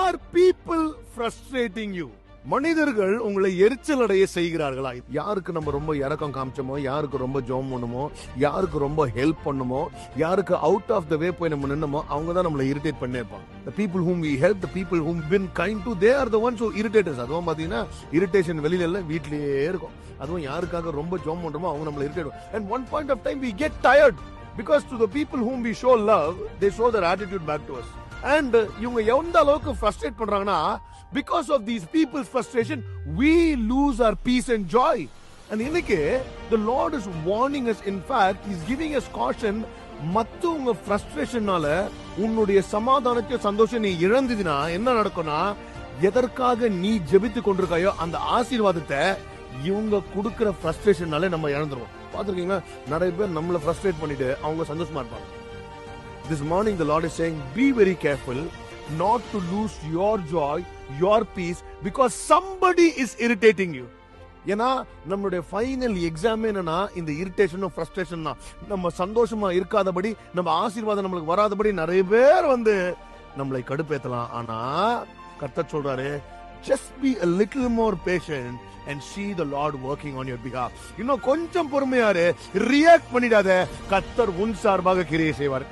Are people frustrating you? மனிதர்கள் உங்களை எரிச்சல் அடைய செய்கிறார்களா? யாருக்கு நம்ம ரொம்ப இரக்கம் காமிச்சோமோ, யாருக்கு ரொம்ப ஜோம் பண்ணுமோ, யாருக்கு ரொம்ப ஹெல்ப் பண்ணுமோ, யாருக்கு அவுட் ஆஃப் த வே போய் நம்ம நின்னமோ, அவங்க தான் நம்மளை இரிட்டேட் பண்ணே இருப்பாங்க. The people whom we help, the people whom been kind to, they are the ones who irritate us. அதுவும் பாத்தீங்கன்னா இரிட்டேஷன் வெளியில இல்ல, வீட்லயே இருக்கும். அதுவும் யாருக்காக ரொம்ப ஜோம் பண்றோமோ அவங்க நம்மளை irritate. And one point of time we get tired because to the people whom we show love, they show their attitude back to us. And இவங்க எந்த அளவுக்கு ஃப்ரஸ்ட்ரேட் பண்றாங்கன்னா, because of these people's frustration we lose our peace and joy. And இன்னைக்கு the Lord is warning us. In fact, he's giving us caution. மத்தவங்க ஃப்ரஸ்ட்ரேஷனால உன்னுடைய சமாதானத்தை சந்தோஷம் நீ இழந்ததினா என்ன நடக்கும்னா, எதற்காக நீ ஜெபித்து கொண்டிருக்காயோ அந்த ஆசீர்வாதத்தை இவங்க கொடுக்கிற ஃப்ரஸ்ட்ரேஷனால நம்ம இழந்துருவோம். பாத்துருக்கீங்களா? நிறைய பேர் நம்மள ஃப்ரஸ்ட்ரேட் பண்ணிட்டு அவங்க சந்தோஷமா இருப்பாங்க. This morning the Lord is saying, be very careful not to lose your joy, your peace, because somebody is irritating you. ஏன்னா நம்மளுடைய ஃபைனல் எக்ஸாம் என்னன்னா இந்த இரிட்டேஷனும் ஃப்ரஸ்ட்ரேஷன் தான். நம்ம சந்தோஷமா இருக்காதபடி, நம்ம ஆசீர்வாதம் நம்மளுக்கு வராதபடி நிறைய பேர் வந்து நம்மளை கடுப்பேத்தலாம். ஆனா கர்த்தர் சொல்றாரு, just be a little more patient and see the Lord working on your behalf. இன்னும் கொஞ்சம் பொறுமையாரு, ரியாக்ட் பண்ணிடாத, கர்த்தர் உன் சார்பாக கிரியை செய்வார்.